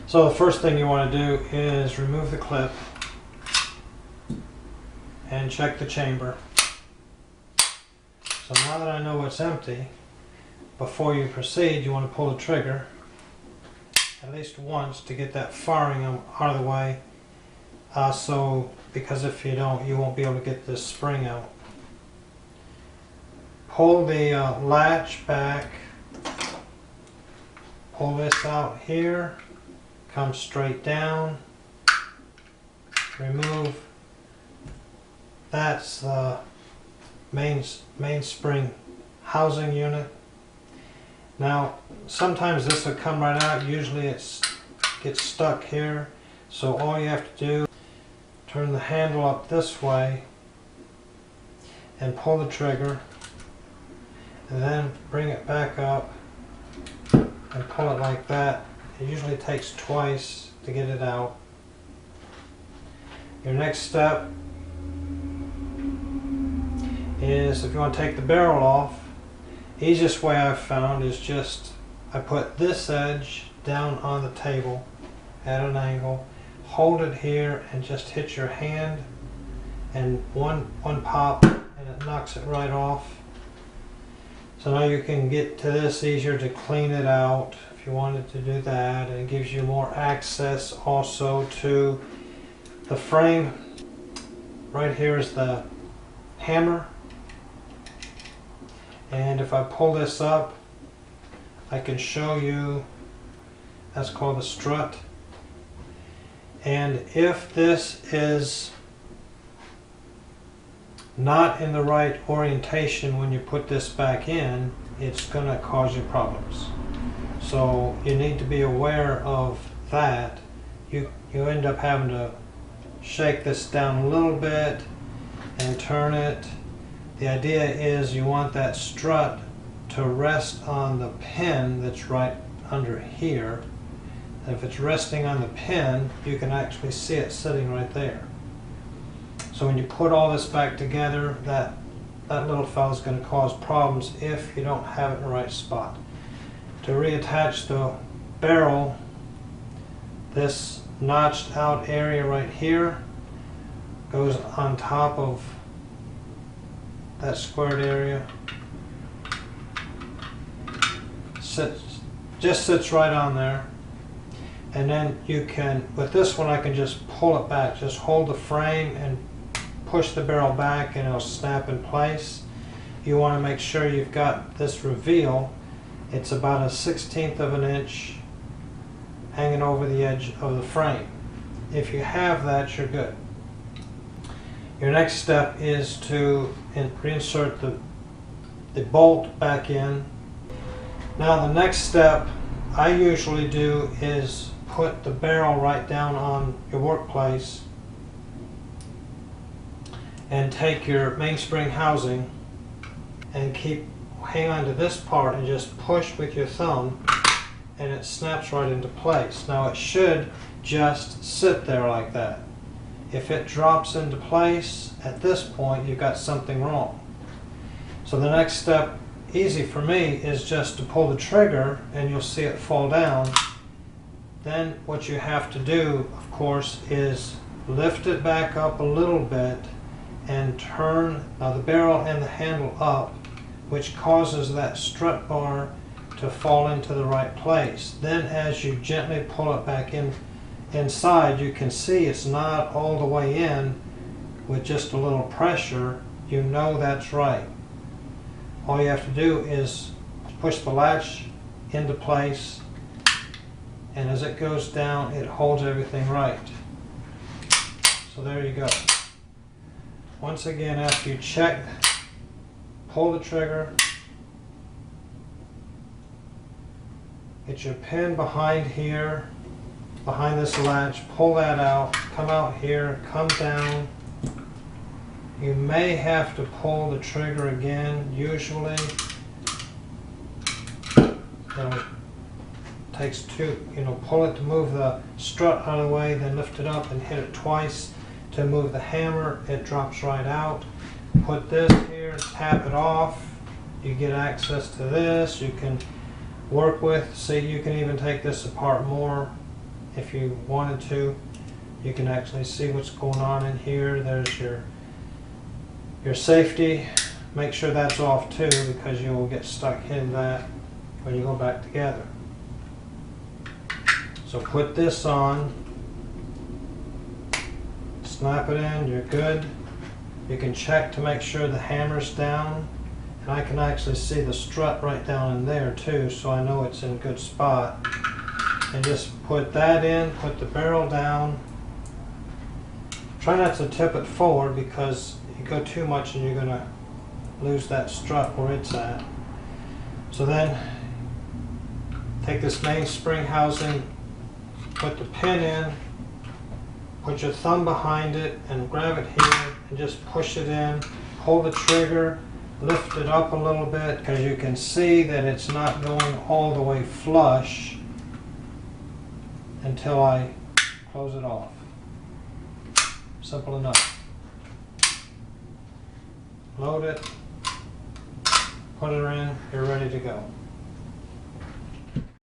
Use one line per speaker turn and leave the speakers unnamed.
So the first thing you want to do is remove the clip and check the chamber. So now that I know it's empty, before you proceed you want to pull the trigger at least once to get that firing out of the way. Because if you don't, you won't be able to get this spring out. Pull the latch back, pull this out here, come straight down, remove. That's the mainspring housing unit. Now sometimes this will come right out, usually it gets stuck here, so all you have to do, turn the handle up this way and pull the trigger, and then bring it back up and pull it like that. It usually takes twice to get it out. Your next step is, if you want to take the barrel off, easiest way I've found is just, I put this edge down on the table at an angle, hold it here and just hit your hand, and one pop and it knocks it right off. So now you can get to this easier to clean it out if you wanted to do that, and it gives you more access also to the frame. Right here is the hammer, and if I pull this up I can show you, that's called the strut. And if this is not in the right orientation when you put this back in, it's going to cause you problems. So you need to be aware of that. You end up having to shake this down a little bit and turn it. The idea is you want that strut to rest on the pin that's right under here. And if it's resting on the pin, you can actually see it sitting right there. So when you put all this back together, that little fellow is going to cause problems if you don't have it in the right spot. To reattach the barrel, this notched out area right here goes on top of that squared area. Just sits right on there. And then you can, with this one I can just pull it back, just hold the frame and push the barrel back and it'll snap in place. You want to make sure you've got this reveal. It's about 1/16 of an inch hanging over the edge of the frame. If you have that, you're good. Your next step is to reinsert the bolt back in. Now the next step I usually do is put the barrel right down on your workplace and take your mainspring housing and hang on to this part and just push with your thumb and it snaps right into place. Now it should just sit there like that. If it drops into place at this point, you've got something wrong. So the next step, easy for me, is just to pull the trigger and you'll see it fall down. Then what you have to do, of course, is lift it back up a little bit and turn the barrel and the handle up, which causes that strut bar to fall into the right place. Then as you gently pull it back inside, you can see it's not all the way in. With just a little pressure, you know that's right. All you have to do is push the latch into place, and as it goes down, it holds everything right. So there you go. Once again, after you check, pull the trigger, get your pin behind here, behind this latch, pull that out, come out here, come down. You may have to pull the trigger again, usually. It takes two, pull it to move the strut out of the way, then lift it up and hit it twice. To move the hammer, it drops right out. Put this here, tap it off. You get access to this. You can work with, see, you can even take this apart more if you wanted to. You can actually see what's going on in here. There's your safety. Make sure that's off too, because you will get stuck in that when you go back together. So put this on, snap it in, you're good. You can check to make sure the hammer's down, and I can actually see the strut right down in there too, so I know it's in a good spot. And just put that in, put the barrel down. Try not to tip it forward, because you go too much and you're going to lose that strut where it's at. So then take this mainspring housing, put the pin in, put your thumb behind it and grab it here and just push it in. Pull the trigger, lift it up a little bit, because you can see that it's not going all the way flush until I close it off. Simple enough. Load it, put it in, you're ready to go.